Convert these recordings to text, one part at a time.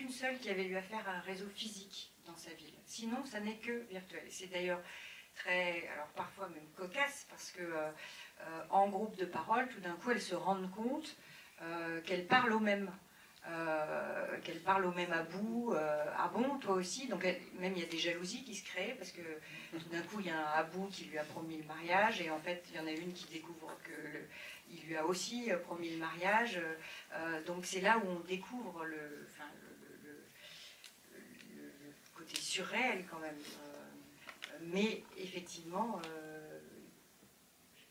qu'une seule qui avait eu affaire à un réseau physique dans sa ville. Sinon, ça n'est que virtuel. C'est d'ailleurs très, alors parfois même cocasse, parce que en groupe de parole, tout d'un coup, elles se rendent compte qu'elles parlent aux mêmes. Qu'elles parlent au même à bout, ah bon, toi aussi, donc même il y a des jalousies qui se créent, parce que tout d'un coup il y a un abou qui lui a promis le mariage, et en fait il y en a une qui découvre qu'il lui a aussi promis le mariage, donc c'est là où on découvre le côté surréel quand même, mais effectivement,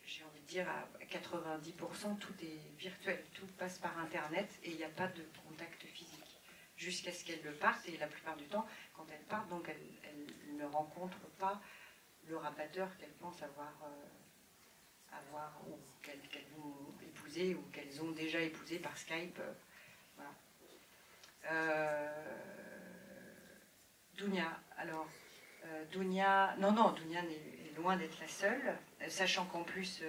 j'ai envie de dire à 90%, tout est virtuel, tout passe par Internet et il n'y a pas de contact physique. Jusqu'à ce qu'elles partent, et la plupart du temps, quand elles partent, donc elles ne rencontrent pas le rabatteur qu'elles pensent avoir ou qu'elles vont épouser, ou qu'elles ont déjà épousé par Skype. Voilà. Dounia, alors, Dounia est loin d'être la seule, sachant qu'en plus,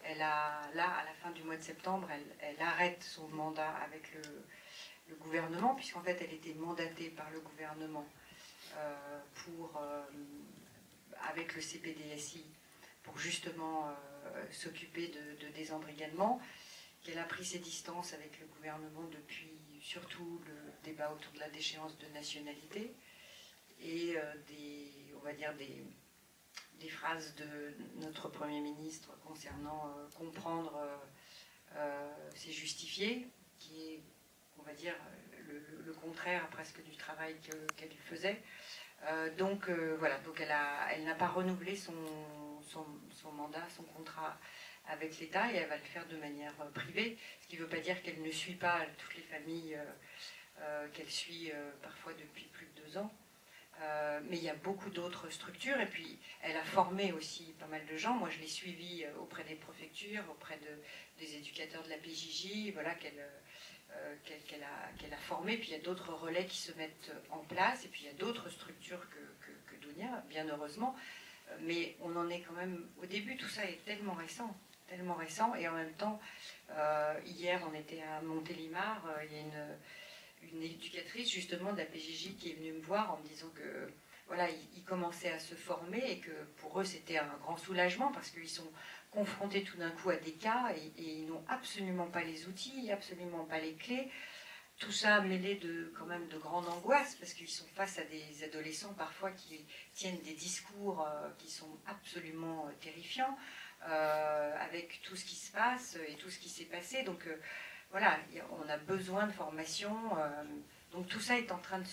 elle a, là, à la fin du mois de septembre, elle arrête son mandat avec le gouvernement, puisqu'en fait, elle était mandatée par le gouvernement avec le CPDSI, pour justement s'occuper de désembrigadement, qu'elle a pris ses distances avec le gouvernement depuis surtout le débat autour de la déchéance de nationalité, et on va dire des phrases de notre Premier ministre concernant comprendre, c'est justifié, qui est, on va dire, le contraire presque du travail qu'elle faisait. Donc voilà, donc elle n'a pas renouvelé son mandat, son contrat avec l'État, et elle va le faire de manière privée, ce qui ne veut pas dire qu'elle ne suit pas toutes les familles qu'elle suit parfois depuis plus de 2 ans. Mais il y a beaucoup d'autres structures, et puis elle a formé aussi pas mal de gens. Moi je l'ai suivie auprès des préfectures, auprès des éducateurs de la PJJ, voilà, qu'elle a formé. Puis il y a d'autres relais qui se mettent en place, et puis il y a d'autres structures que Dounia, bien heureusement, mais on en est quand même au début. Tout ça est tellement récent, et en même temps, hier on était à Montélimar, il y a une éducatrice justement de la PJJ qui est venue me voir en me disant que voilà, ils commençaient à se former, et que pour eux c'était un grand soulagement, parce qu'ils sont confrontés tout d'un coup à des cas, et ils n'ont absolument pas les outils, absolument pas les clés. Tout ça mêlé quand même de grande angoisse, parce qu'ils sont face à des adolescents parfois qui tiennent des discours qui sont absolument terrifiants, avec tout ce qui se passe et tout ce qui s'est passé. Donc voilà, on a besoin de formation. Donc tout ça est en train de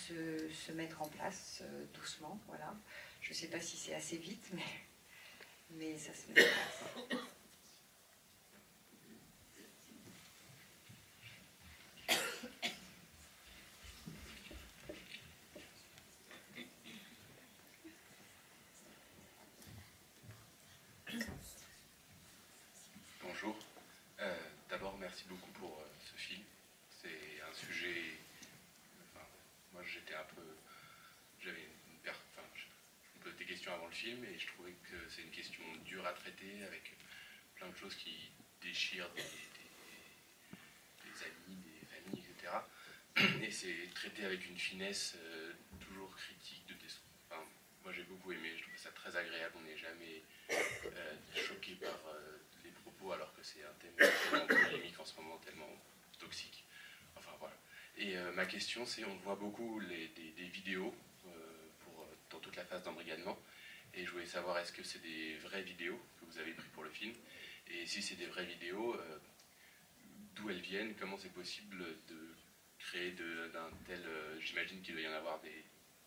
se mettre en place doucement. Voilà. Je ne sais pas si c'est assez vite, mais ça se met en place. Bonjour. D'abord, merci beaucoup pour ce film. C'est un sujet... Enfin, moi, j'étais un peu... J'avais je me posais des questions avant le film, et je trouvais que c'est une question dure à traiter, avec plein de choses qui déchirent des amis, des familles, etc. Et c'est traité avec une finesse toujours critique, enfin, moi j'ai beaucoup aimé, je trouve ça très agréable. On n'est jamais choqué par les propos, alors que c'est un thème tellement polémique en ce moment, tellement toxique. Enfin voilà. Et ma question, c'est, on voit beaucoup des vidéos dans toute la phase d'embrigadement, et je voulais savoir, est-ce que c'est des vraies vidéos que vous avez prises pour le film, et si c'est des vraies vidéos, d'où elles viennent, comment c'est possible de créer d'un tel... j'imagine qu'il doit y en avoir des...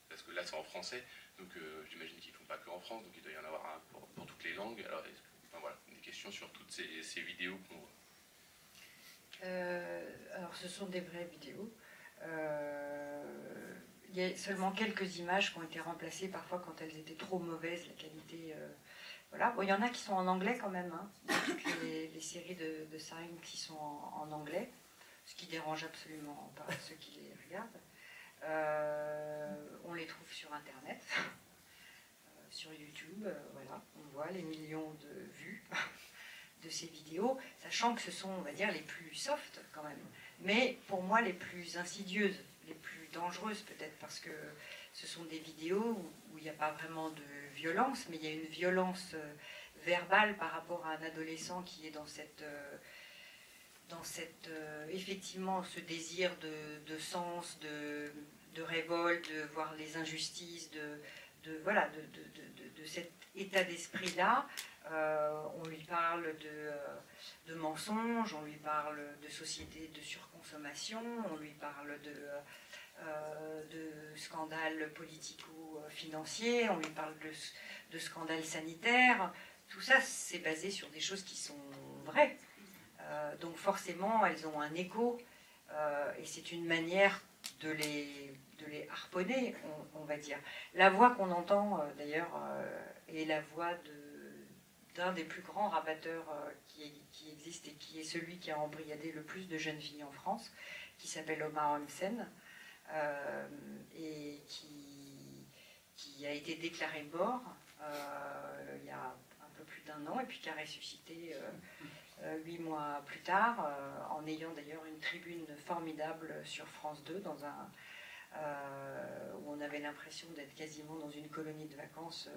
Parce que là c'est en français, donc j'imagine qu'ils ne font pas que en France, donc il doit y en avoir un pour toutes les langues. Alors, enfin, voilà, des questions sur toutes ces vidéos qu'on voit. Alors ce sont des vraies vidéos. Il y a seulement quelques images qui ont été remplacées parfois quand elles étaient trop mauvaises, la qualité... Voilà. Bon, il y en a qui sont en anglais quand même, hein. Toutes les séries de Sign qui sont en anglais, ce qui dérange absolument pas ceux qui les regardent. On les trouve sur Internet, sur YouTube, voilà. On voit les millions de vues de ces vidéos, sachant que ce sont, on va dire, les plus soft quand même, mais pour moi les plus insidieuses, les plus dangereuses, peut-être parce que ce sont des vidéos où il n'y a pas vraiment de violence, mais il y a une violence verbale par rapport à un adolescent qui est dans effectivement ce désir de sens, de révolte, de voir les injustices, voilà, de cet état d'esprit-là. On lui parle de mensonges, on lui parle de société de surconsommation, on lui parle de scandales politico-financiers, on lui parle de scandales sanitaires. Tout ça, c'est basé sur des choses qui sont vraies. Donc forcément, elles ont un écho, et c'est une manière de les harponner, on va dire. La voix qu'on entend, d'ailleurs, est la voix d'un des plus grands rabatteurs qui existe et qui est celui qui a embrigadé le plus de jeunes filles en France, qui s'appelle Omar Hansen, et qui a été déclaré mort il y a un peu plus d'1 an, et puis qui a ressuscité 8 mois plus tard, en ayant d'ailleurs une tribune formidable sur France 2, où on avait l'impression d'être quasiment dans une colonie de vacances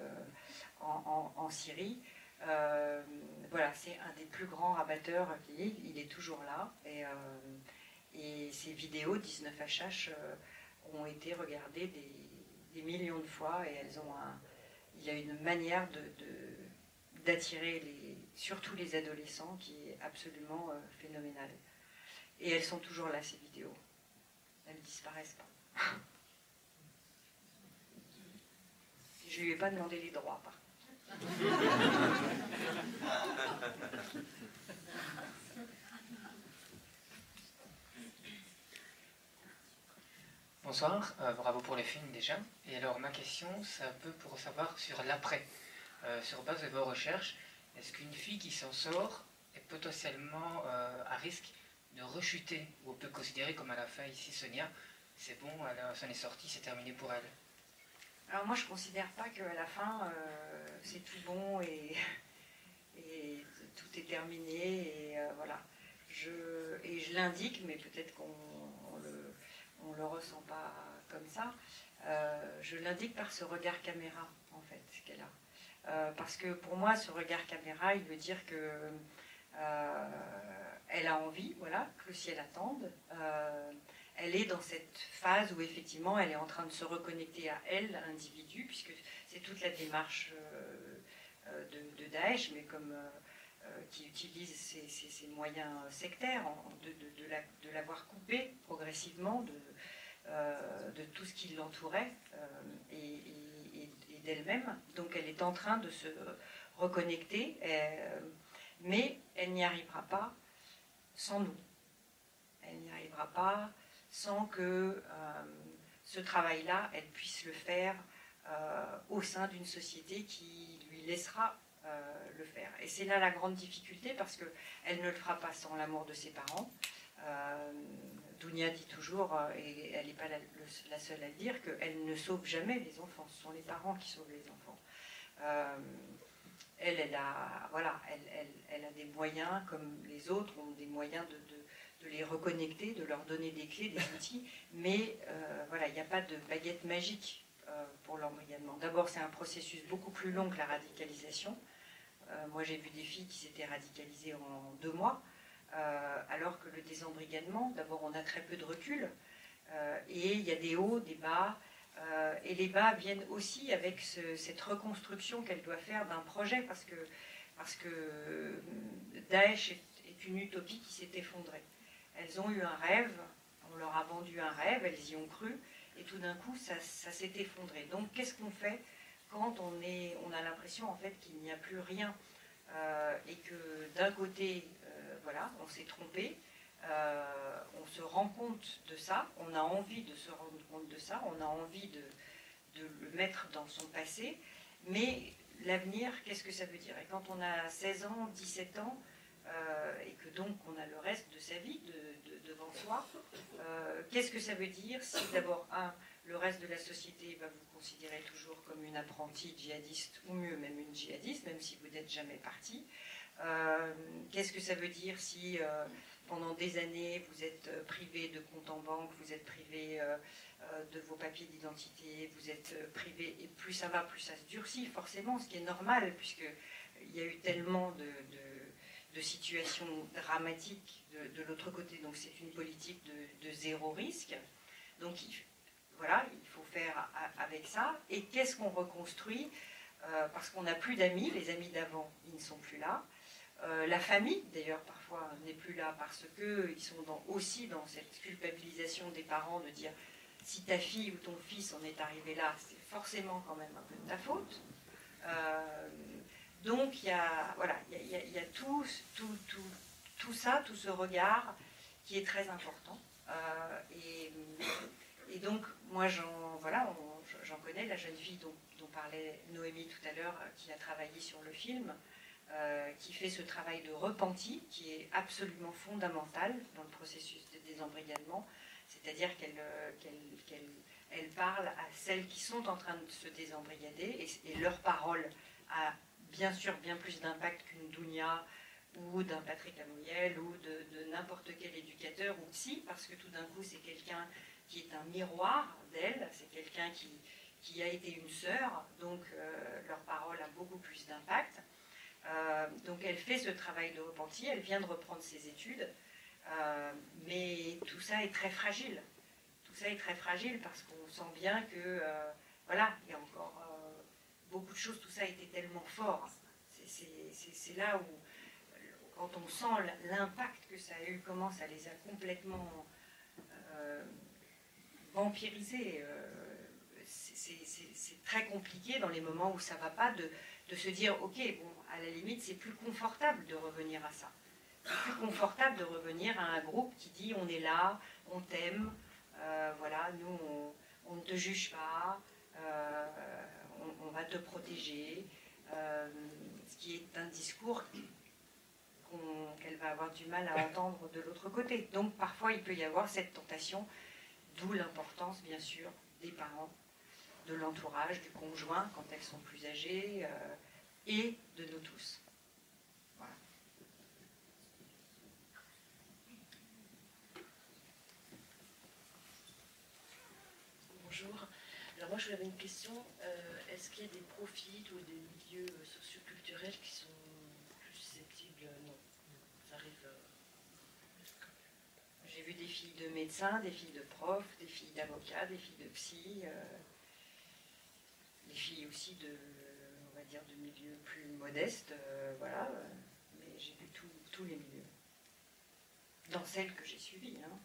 en Syrie. Voilà, c'est un des plus grands rabatteurs, il est toujours là, et ces vidéos 19HH ont été regardées des millions de fois, et il y a une manière d'attirer surtout les adolescents qui est absolument phénoménale. Et elles sont toujours là, ces vidéos. Elles ne disparaissent pas. Je ne lui ai pas demandé les droits, par contre. Bonsoir, bravo pour les films déjà. Et alors ma question, c'est un peu pour savoir sur l'après. Sur base de vos recherches, est-ce qu'une fille qui s'en sort est potentiellement à risque de rechuter, ou on peut considérer comme à la fin ici Sonia, c'est bon, elle s'en est sortie, c'est terminé pour elle? Alors moi je ne considère pas qu'à la fin c'est tout bon et tout est terminé, et voilà. Je l'indique, mais peut-être qu'on le ressent pas comme ça. Je l'indique par ce regard caméra, en fait, qu'elle a. Parce que pour moi, ce regard caméra, il veut dire que elle a envie, voilà, que le ciel attende. Elle est dans cette phase où effectivement elle est en train de se reconnecter à elle, individu, puisque c'est toute la démarche de Daesh, mais comme qui utilise ces moyens sectaires, de l'avoir coupée progressivement de tout ce qui l'entourait et d'elle-même. Donc elle est en train de se reconnecter, mais elle n'y arrivera pas sans nous. Elle n'y arrivera pas sans que ce travail-là, elle puisse le faire au sein d'une société qui lui laissera le faire. Et c'est là la grande difficulté, parce qu'elle ne le fera pas sans l'amour de ses parents. Dounia dit toujours, et elle n'est pas la seule à le dire, qu'elle ne sauve jamais les enfants. Ce sont les parents qui sauvent les enfants. Elle a des moyens, comme les autres ont des moyens de les reconnecter, de leur donner des clés, des outils, mais voilà, il n'y a pas de baguette magique pour l'embrigadement. D'abord, c'est un processus beaucoup plus long que la radicalisation. Moi, j'ai vu des filles qui s'étaient radicalisées en 2 mois, alors que le désembrigadement, d'abord, on a très peu de recul, et il y a des hauts, des bas, et les bas viennent aussi avec cette reconstruction qu'elle doit faire d'un projet, parce que Daesh est une utopie qui s'est effondrée. Elles ont eu un rêve, on leur a vendu un rêve, elles y ont cru, et tout d'un coup, ça s'est effondré. Donc, qu'est-ce qu'on fait quand on a l'impression en fait qu'il n'y a plus rien, et que d'un côté, voilà, on s'est trompé, on se rend compte de ça, on a envie de se rendre compte de ça, on a envie de le mettre dans son passé, mais l'avenir, qu'est-ce que ça veut dire? Et quand on a 16 ans, 17 ans, et que donc on a le reste de sa vie devant soi, qu'est-ce que ça veut dire si d'abord, le reste de la société va vous considérer toujours comme une apprentie djihadiste, ou mieux même une djihadiste, même si vous n'êtes jamais parti. Qu'est-ce que ça veut dire si pendant des années, vous êtes privé de compte en banque, vous êtes privé de vos papiers d'identité, vous êtes privé, et plus ça va, plus ça se durcit, forcément, ce qui est normal, puisqu'il y a eu tellement de situations dramatiques de l'autre côté. Donc c'est une politique de zéro risque. Donc voilà, il faut faire avec ça. Et qu'est-ce qu'on reconstruit parce qu'on n'a plus d'amis, les amis d'avant, ils ne sont plus là. La famille, d'ailleurs, parfois n'est plus là parce qu'ils sont aussi dans cette culpabilisation des parents de dire si ta fille ou ton fils en est arrivé là, c'est forcément quand même un peu de ta faute. Donc il y a, voilà, il y a tout ça, tout ce regard qui est très important. Et donc moi j'en connais la jeune fille dont parlait Noémie tout à l'heure, qui a travaillé sur le film, qui fait ce travail de repenti qui est absolument fondamental dans le processus de désembrigadement, c'est-à-dire qu'elle parle à celles qui sont en train de se désembrigader, et leur parole a bien sûr bien plus d'impact qu'une Dounia ou d'un Patrick Lamoyel ou de n'importe quel éducateur ou psy, parce que tout d'un coup c'est quelqu'un qui est un miroir d'elle, c'est quelqu'un qui a été une sœur, donc leur parole a beaucoup plus d'impact. Donc elle fait ce travail de repenti, elle vient de reprendre ses études, mais tout ça est très fragile. Tout ça est très fragile parce qu'on sent bien que, voilà, il y a encore beaucoup de choses, tout ça a été tellement fort. C'est là où, quand on sent l'impact que ça a eu, comment ça les a complètement vampirisés, c'est très compliqué dans les moments où ça ne va pas de se dire, ok, bon, à la limite, c'est plus confortable de revenir à ça. C'est plus confortable de revenir à un groupe qui dit, on est là, on t'aime, voilà, nous, on ne te juge pas, on va te protéger, ce qui est un discours qu'elle va avoir du mal à entendre de l'autre côté. Donc parfois, il peut y avoir cette tentation, d'où l'importance, bien sûr, des parents, de l'entourage, du conjoint, quand elles sont plus âgées, et de nous tous. Voilà. Bonjour. Alors moi, je avais une question. Est-ce qu'il y a des profils ou des milieux socioculturels qui sont plus susceptibles? Non. Ça arrive. J'ai vu des filles de médecins, des filles de profs, des filles d'avocats, des filles de psy, des filles aussi on va dire, de milieux plus modestes, voilà. Mais j'ai vu tous les milieux. Dans celles que j'ai suivies, hein,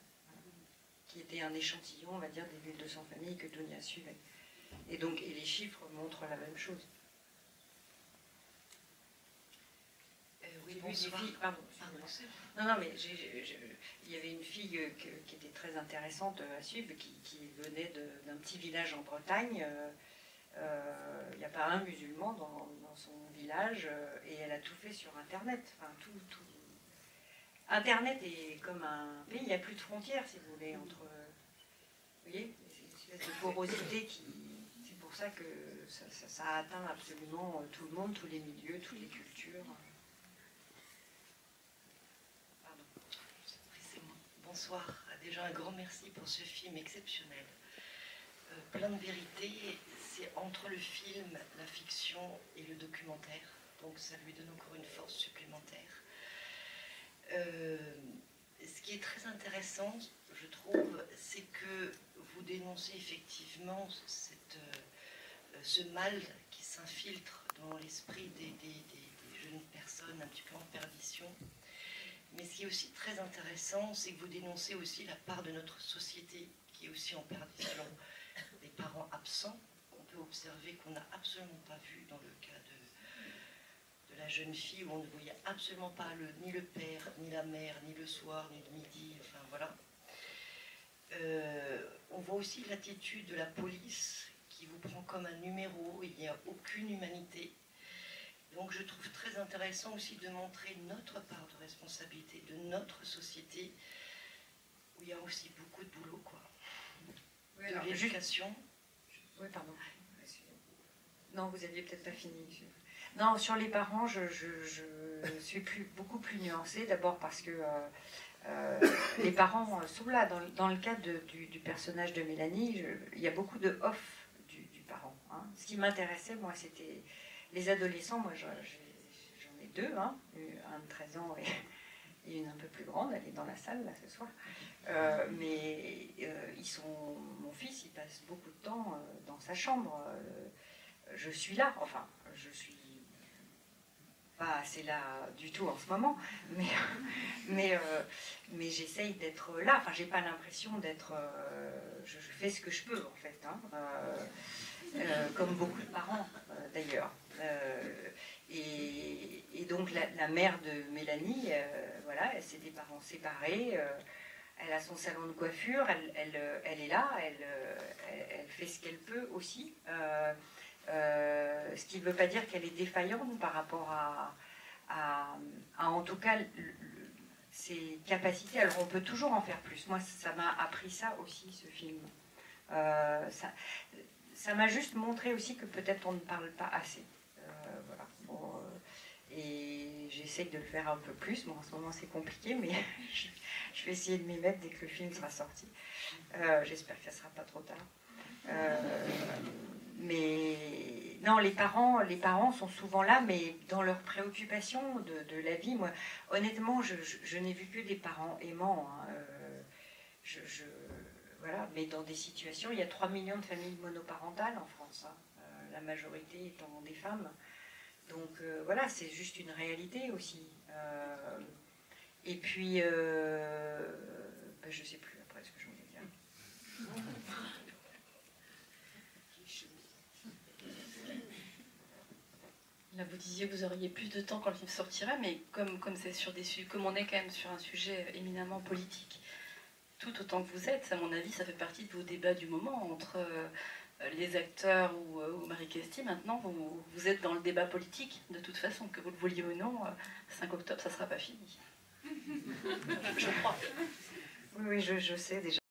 qui étaient un échantillon, on va dire, des 1200 familles que Dounia suivait. Et donc, et les chiffres montrent la même chose. Oui, bonsoir. Pardon. Non, mais il y avait une fille qui était très intéressante à suivre, qui venait d'un petit village en Bretagne. Il n'y a pas un musulman dans son village, et elle a tout fait sur Internet. Enfin, tout. Internet est comme un pays, il n'y a plus de frontières, si vous voulez, entre... Vous voyez, c'est une espèce de porosité qui... C'est pour ça que ça a atteint absolument tout le monde, tous les milieux, toutes les cultures. Pardon. Bonsoir. Déjà un grand merci pour ce film exceptionnel. Plein de vérité. C'est entre le film, la fiction et le documentaire. Donc ça lui donne encore une force supplémentaire. Ce qui est très intéressant, je trouve, c'est que vous dénoncez effectivement ce mal qui s'infiltre dans l'esprit des jeunes personnes un petit peu en perdition. Mais ce qui est aussi très intéressant, c'est que vous dénoncez aussi la part de notre société qui est aussi en perdition. Des parents absents, qu'on peut observer, qu'on n'a absolument pas vu dans le cas de la jeune fille, où on ne voyait absolument pas ni le père, ni la mère, ni le soir, ni le midi, enfin voilà. On voit aussi l'attitude de la police qui vous prend comme un numéro, il n'y a aucune humanité. Donc je trouve très intéressant aussi de montrer notre part de responsabilité de notre société, où il y a aussi beaucoup de boulot, quoi. Oui, de l'éducation. Oui, pardon. Non, vous n'aviez peut-être pas fini. Non, sur les parents, je suis beaucoup plus nuancée. D'abord parce que les parents sont là. Dans le cas du personnage de Mélanie, il y a beaucoup de off du parent. Hein. Ce qui m'intéressait, moi, c'était les adolescents. Moi, j'en ai deux, hein, un de 13 ans et une un peu plus grande. Elle est dans la salle, là, ce soir. Mais mon fils, il passe beaucoup de temps dans sa chambre. Je suis là, enfin, je suis pas assez là du tout en ce moment, mais j'essaye d'être là. Enfin, j'ai pas l'impression d'être. Je fais ce que je peux en fait, hein, comme beaucoup de parents d'ailleurs. Et donc la mère de Mélanie, voilà, c'est des parents séparés. Elle a son salon de coiffure, elle est là, elle fait ce qu'elle peut aussi. Ce qui ne veut pas dire qu'elle est défaillante par rapport à en tout cas, ses capacités. Alors, on peut toujours en faire plus. Moi, ça m'a appris ça aussi, ce film. Ça m'a juste montré aussi que peut-être on ne parle pas assez. Voilà. Bon, et j'essaie de le faire un peu plus. Bon, en ce moment, c'est compliqué, mais je vais essayer de m'y mettre dès que le film sera sorti. J'espère que ça ne sera pas trop tard. Mais non, les parents sont souvent là, mais dans leurs préoccupations de la vie. Moi, honnêtement, je n'ai vu que des parents aimants. Hein. Voilà, mais dans des situations, il y a 3 millions de familles monoparentales en France, hein, la majorité étant des femmes. Donc voilà, c'est juste une réalité aussi. Et puis, je ne sais plus après ce que je voulais dire. Là, vous disiez que vous auriez plus de temps quand le film sortira, mais comme c'est sur des sujets, comme on est quand même sur un sujet éminemment politique, tout autant que vous êtes, à mon avis, ça fait partie de vos débats du moment entre les acteurs ou Marie Questi. Maintenant, vous êtes dans le débat politique, de toute façon, que vous le vouliez ou non, 5 octobre, ça ne sera pas fini. Je crois. Oui, je sais déjà.